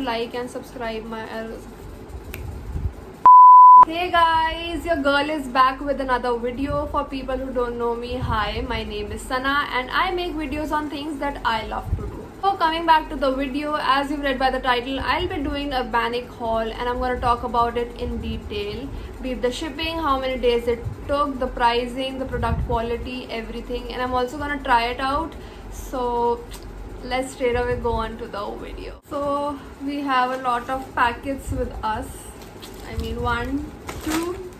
like and subscribe my Hey guys, your girl is back with another video. For people who don't know me, hi, my name is Sana and I make videos on things that I love to do. So coming back to the video, as you've read by the title, I'll be doing a Bannick haul and I'm going to talk about it in detail. Be it the shipping, how many days it took, the pricing, the product quality, everything, and I'm also going to try it out. So let's straight away go on to the video. So we have a lot of packets with us. I mean 1, 2,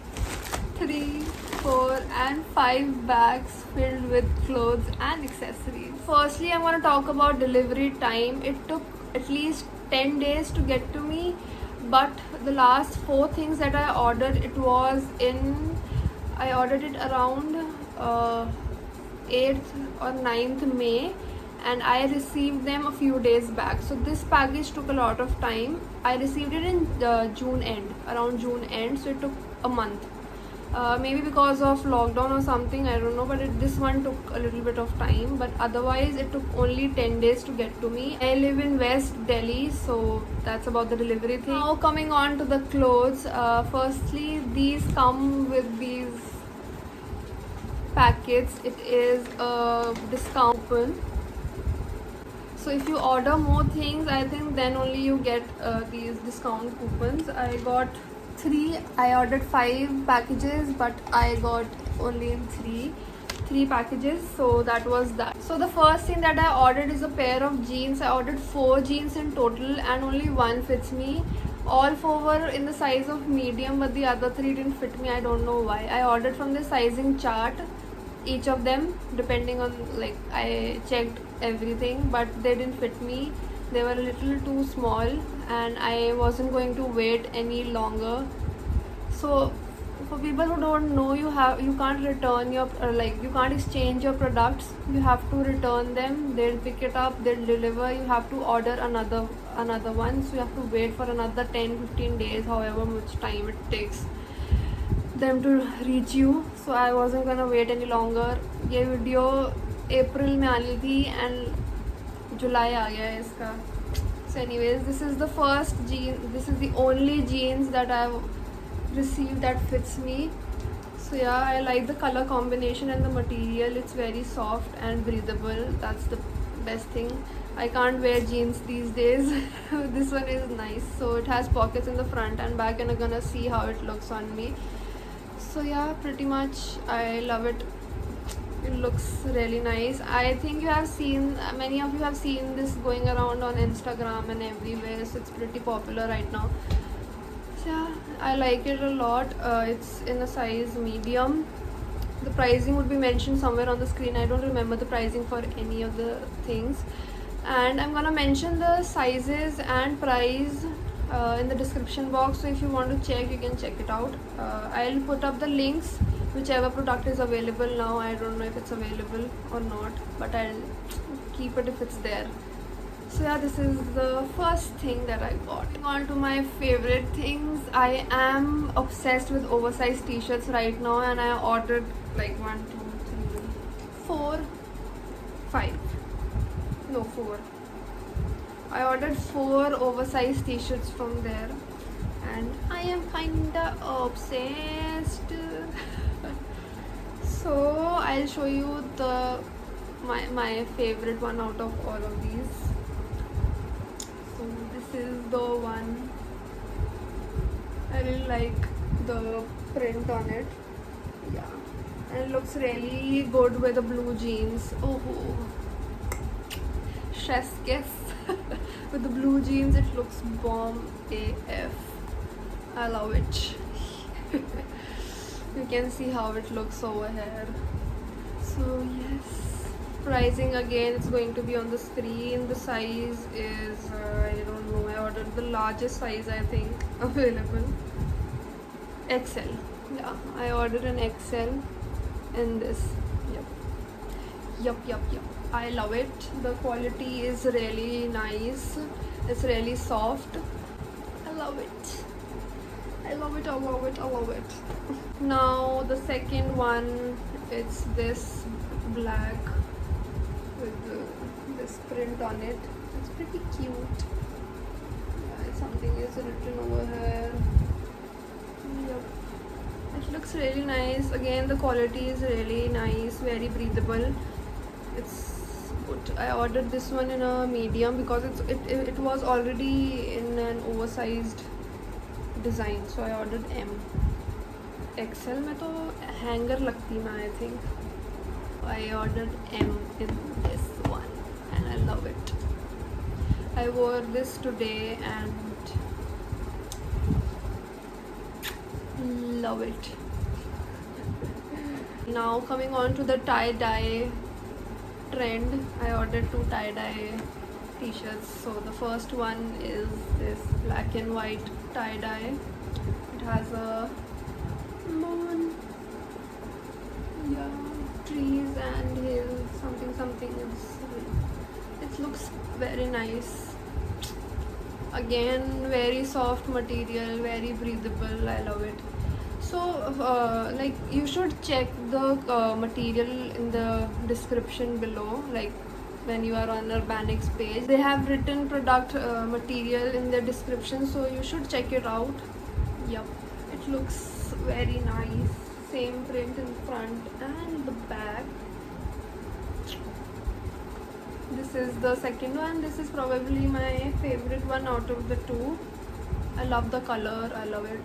3, 4 and 5 bags filled with clothes and accessories. Firstly, I'm going to talk about delivery time. It took at least 10 days to get to me, but the last 4 things that I ordered, I ordered it around 8th or 9th May and I received them a few days back. So this package took a lot of time. I received it in June end, around June end, so it took a month. Maybe because of lockdown or something, I don't know, but this one took a little bit of time, but otherwise it took only 10 days to get to me. I live in West Delhi, so that's about the delivery thing. Now coming on to the clothes, firstly these come with these packets. It is a discount coupon. So if you order more things, I think then only you get these discount coupons. I got 3. I ordered 5 packages, but I got only 3 packages. So that was that. So the first thing that I ordered is a pair of jeans. I ordered 4 jeans in total and only 1 fits me. All 4 were in the size of medium, but the other 3 didn't fit me. I don't know why. I ordered from the sizing chart, each of them, depending on, like, I checked everything, but they didn't fit me. They were a little too small and I wasn't going to wait any longer. So for people who don't know, you can't return your you can't exchange your products. You have to return them. They'll pick it up, they'll deliver. You have to order another one, so you have to wait for another 10-15 days, however much time it takes them to reach you. So I wasn't gonna wait any longer. ये video अप्रैल में आनी थी and जुलाई आ गया है इसका. So anyways, this is the first jean. This is the only jeans that I've received that fits me. So yeah, I like the color combination and the material. It's very soft and breathable. That's the best thing. I can't wear jeans these days. This one is nice. So it has pockets in the front and back, and I'm gonna see how it looks on me. So yeah, pretty much I love it. It looks really nice. I think many of you have seen this going around on Instagram and everywhere, so it's pretty popular right now. So yeah, I like it a lot. It's in a size medium. The pricing would be mentioned somewhere on the screen. I don't remember the pricing for any of the things, and I'm gonna mention the sizes and price in the description box, so if you want to check, you can check it out. I'll put up the links, whichever product is available now. I don't know if it's available or not, but I'll keep it if it's there. So yeah, this is the first thing that I got. On to my favorite things. I am obsessed with oversized t-shirts right now, and I ordered like 1, 2, 3, 4, 5. No, 4. I ordered 4 oversized t-shirts from there and I am kinda obsessed. So I'll show you my favorite one out of all of these. So this is the one. I really like the print on it. Yeah, and it looks really good with the blue jeans. Oh, chef's kiss. With the blue jeans, it looks bomb AF. I love it. You can see how it looks over here. So yes, pricing again, it's going to be on the screen. The size is I don't know, I ordered the largest size, I think, available. XL. Yeah, I ordered an XL in this. Yup. I love it. The quality is really nice. It's really soft. I love it. Now the second one, it's this black with this print on it. It's pretty cute. is written over here. Yep. It looks really nice. Again, the quality is really nice, very breathable. It's good. I ordered this one in a medium because it was already in an oversized design, so I ordered M. XL में तो hanger लगती ना, I think. I ordered M in this one and I love it. I wore this today and love it. Now coming on to the tie-dye trend, I ordered 2 tie-dye t-shirts. So the first one is this black and white tie-dye. It has a moon, yeah, trees and hills, something. It looks very nice. Again, very soft material, very breathable. I love it. So like you should check the material in the description below, like when you are on Urbanix page they have written product material in the description, so you should check it out. Yep, it looks very nice. Same print in front and the back. This is the second one. This is probably my favorite one out of the 2. I love the color, I love it,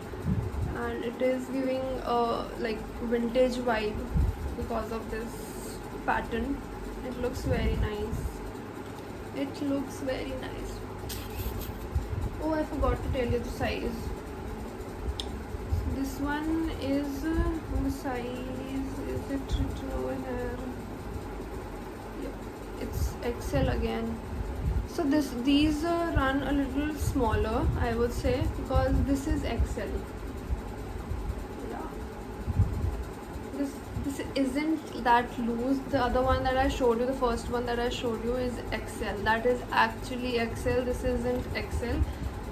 and it is giving a like vintage vibe because of this pattern. It looks very nice. It looks very nice. Oh, I forgot to tell you the size. This one is the size. Is it written over here? Yep, it's XL again. So these run a little smaller, I would say, because this is XL. Yeah. This isn't that loose. The other one that I showed you, the first one that I showed you, is XL. That is actually XL. This isn't XL.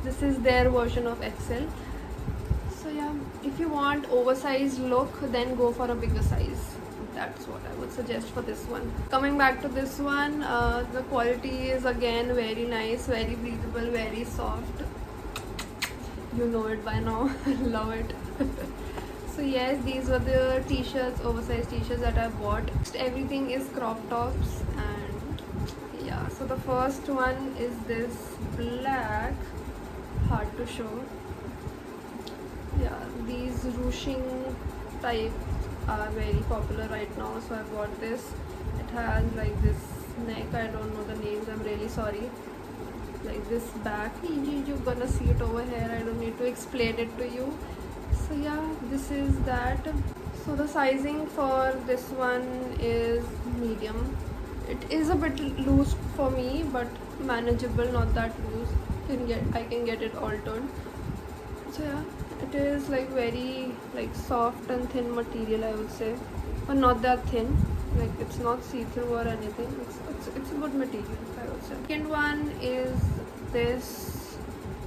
This is their version of XL. So yeah, if you want oversized look, then go for a bigger size. That's what I would suggest for this one. Coming back to this one, the quality is again very nice, very breathable, very soft. You know it by now. Love it. So yes, these were the t-shirts, oversized t-shirts that I bought. Everything is crop tops, and yeah, so the first one is this black, hard to show. Yeah, these ruching type are very popular right now, so I bought this. It has like this neck, I don't know the names, I'm really sorry. Like this back, you're gonna see it over here, I don't need to explain it to you. So yeah, this is that. So the sizing for this one is medium. It is a bit loose for me, but manageable, not that loose. I can get it altered. So yeah, it is like very like soft and thin material, I would say, but not that thin. Like it's not see-through or anything. It's a good material, I would say. Second one is this.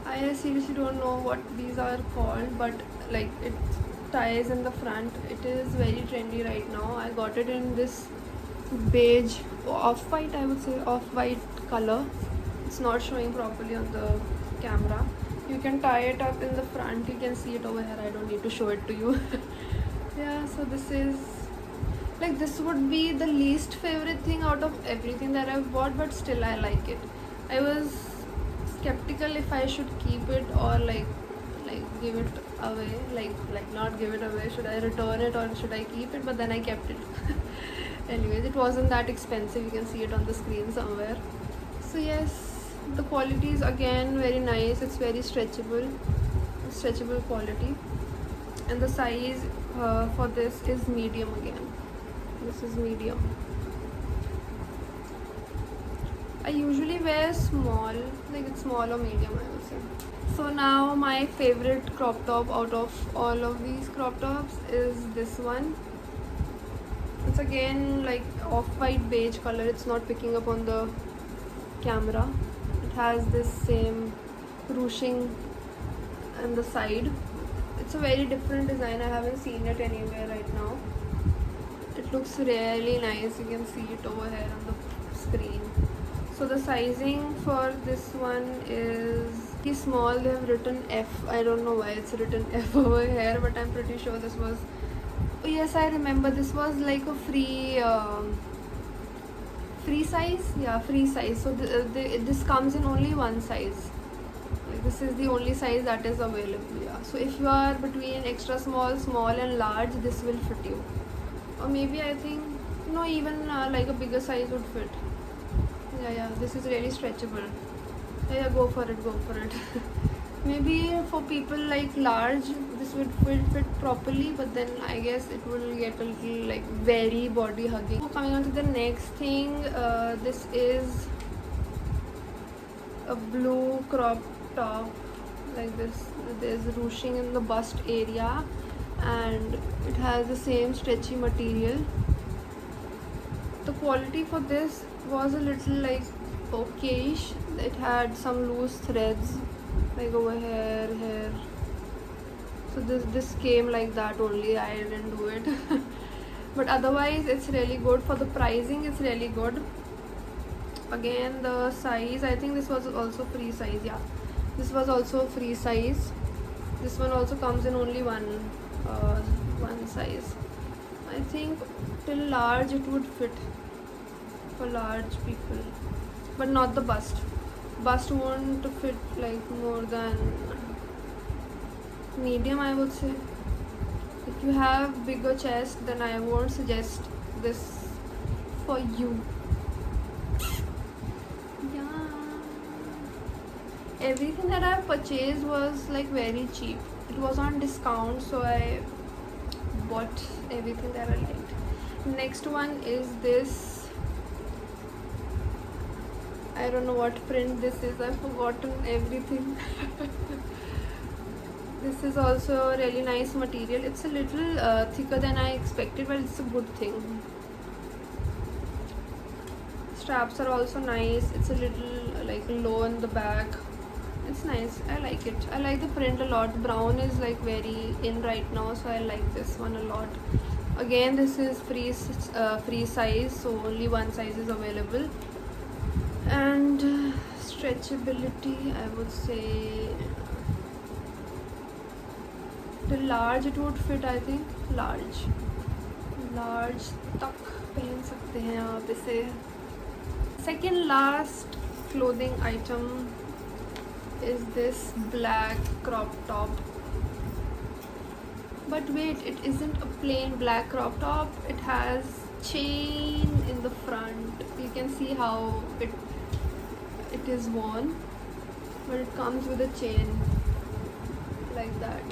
I seriously don't know what these are called, but like it ties in the front. It is very trendy right now. I got it in this beige, off-white, I would say, off-white color. It's not showing properly on the camera. You can tie it up in the front. You can see it over here. I don't need to show it to you. Yeah, so this is like, this would be the least favorite thing out of everything that I've bought, but still I like it. I was skeptical if I should keep it or like give it away, like not give it away. Should I return it or should I keep it? But then I kept it. Anyways, it wasn't that expensive. You can see it on the screen somewhere. So yes, the quality is again very nice. It's very stretchable quality, and the size for this is medium again. This is medium. I usually wear small, like it's small or medium, I would say. So now my favorite crop top out of all of these crop tops is this one. It's again like off-white beige color. It's not picking up on the camera. It has this same ruching on the side. It's a very different design. I haven't seen it anywhere right now. It looks really nice. You can see it over here on the screen. So the sizing for this one is It's small, they have written F. I don't know why it's written F over here, but I'm pretty sure this was, oh yes, I remember, this was like a free size. Yeah, free size. So this comes in only one size. Like, this is the only size that is available. Yeah, so if you are between extra small, small and large, this will fit you. Or maybe I think, no, even like a bigger size would fit. Yeah, this is really stretchable. Yeah, go for it, go for it. Maybe for people like large, this would fit properly, but then I guess it will get a little like very body hugging. So coming on to the next thing, this is a blue crop top like this. There's ruching in the bust area, and it has the same stretchy material. The quality for this was a little like okayish. It had some loose threads like over here. So this came like that only. I didn't do it. But otherwise it's really good. For the pricing, it's really good. Again, the size, I think this was also free size. Yeah, this was also free size. This one also comes in only one size. I think till large it would fit for large people, but not the bust. Bust won't fit like more than medium, I would say. If you have bigger chest, then I won't suggest this for you. Yeah, everything that I purchased was like very cheap. It was on discount, so I bought everything that I liked. Next one is this, I don't know what print this is. I've forgotten everything. This is also a really nice material. It's a little thicker than I expected, but it's a good thing. Straps are also nice. It's a little like low in the back. It's nice. I like it. I like the print a lot. Brown is like very in right now, so I like this one a lot. Again, this is free size, so only one size is available. And stretchability, I would say the large it would fit. I think large तक पहन सकते हैं आप इसे. Second last clothing item is this black crop top. But wait, it isn't a plain black crop top. It has chain in the front. You can see how it is worn, but it comes with a chain like that.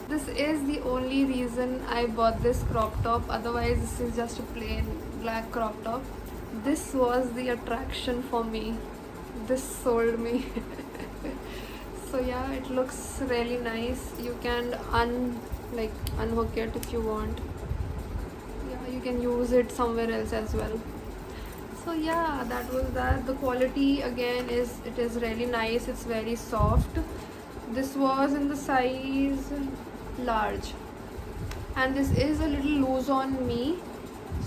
This is the only reason I bought this crop top. Otherwise, this is just a plain black crop top. This was the attraction for me. This sold me. So yeah, it looks really nice. You can unhook it if you want. Yeah, you can use it somewhere else as well. So yeah, that was that. The quality again is really nice. It's very soft. This was in the size large, and this is a little loose on me.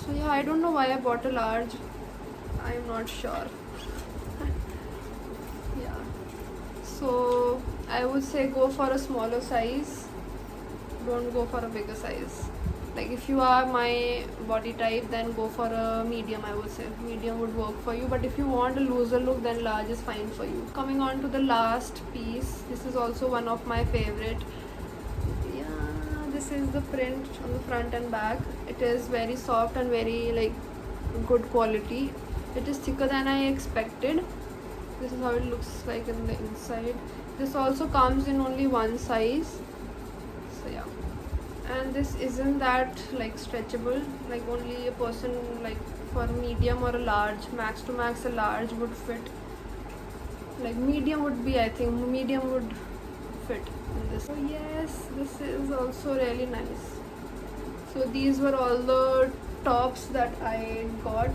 So yeah, I don't know why I bought a large. I'm not sure. Yeah. So I would say go for a smaller size. Don't go for a bigger size. Like if you are my body type, then go for a medium. I would say medium would work for you, but if you want a looser look, then large is fine for you. Coming on to the last piece, this is also one of my favorite. Yeah, this is the print on the front and back. It is very soft and very like good quality. It is thicker than I expected. This is how it looks like in the inside. This also comes in only one size. So yeah. And this isn't that like stretchable, like only a person like for a medium or a large, max to max a large would fit. Like medium would be, I think medium would fit in this. So yes, this is also really nice. So these were all the tops that I got.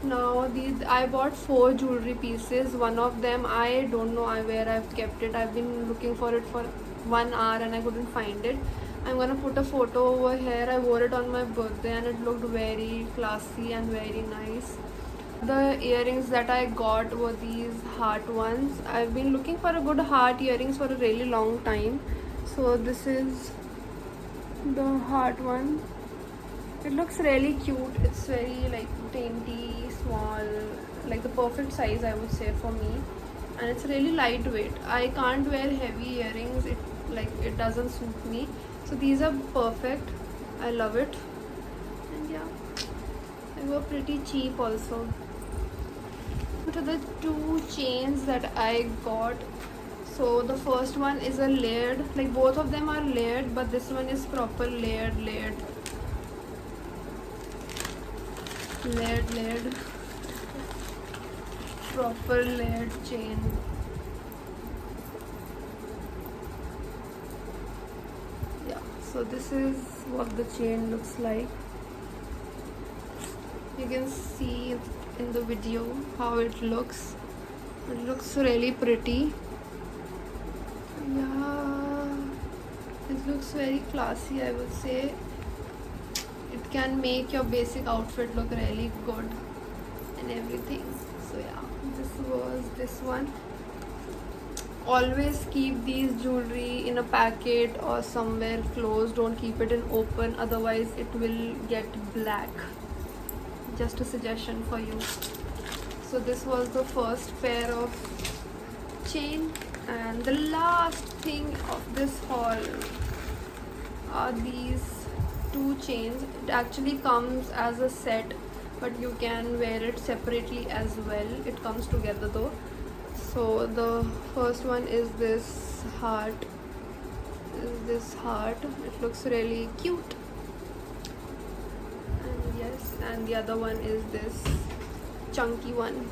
Now I bought 4 jewelry pieces. One of them I don't know where I've kept it. I've been looking for it for 1 hour and I couldn't find it. I'm gonna put a photo over here. I wore it on my birthday and it looked very classy and very nice. The earrings that I got were these heart ones. I've been looking for a good heart earrings for a really long time. So this is the heart one. It looks really cute. It's very like dainty, small, like the perfect size I would say for me. And it's really lightweight. I can't wear heavy earrings. It doesn't suit me. So these are perfect. I love it. And yeah, they were pretty cheap also. To the two chains that I got. So the first one is a layered, like both of them are layered, but this one is proper layered, proper layered chain. Yeah, so this is what the chain looks like. You can see in the video how it looks. It looks really pretty. Yeah, it looks very classy, I would say. It can make your basic outfit look really good and everything. So yeah, this was this one. Always keep these jewelry in a packet or somewhere closed. Don't keep it in open, otherwise it will get black. Just a suggestion for you. So this was the first pair of chain, and the last thing of this haul are these two chains. It actually comes as a set, but you can wear it separately as well. It comes together though. So the first one is this heart. It looks really cute. And yes, and the other one is this chunky one.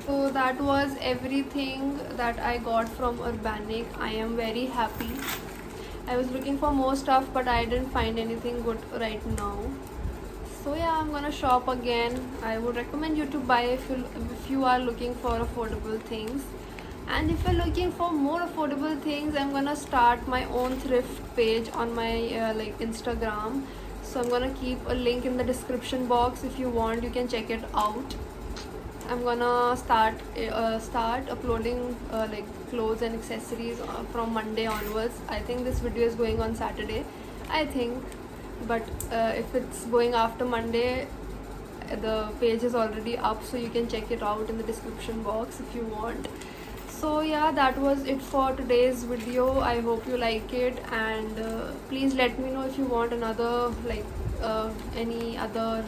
So that was everything that I got from Urbanic. I am very happy. I was looking for more stuff, but I didn't find anything good right now. So yeah, I'm gonna shop again. I would recommend you to buy if you are looking for affordable things. And if you're looking for more affordable things, I'm gonna start my own thrift page on my Instagram. So I'm gonna keep a link in the description box. If you want, you can check it out. I'm gonna start uploading clothes and accessories from Monday onwards. I think this video is going on Saturday, I think, but if it's going after Monday, the page is already up, so you can check it out in the description box if you want. So yeah, that was it for today's video. I hope you like it, and please let me know if you want another any other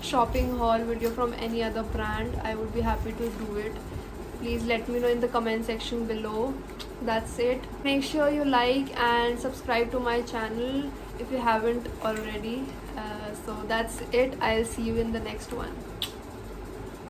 shopping haul video from any other brand. I would be happy to do it. Please let me know in the comment section below. That's it. Make sure you like and subscribe to my channel if you haven't already. So that's it. I'll see you in the next one.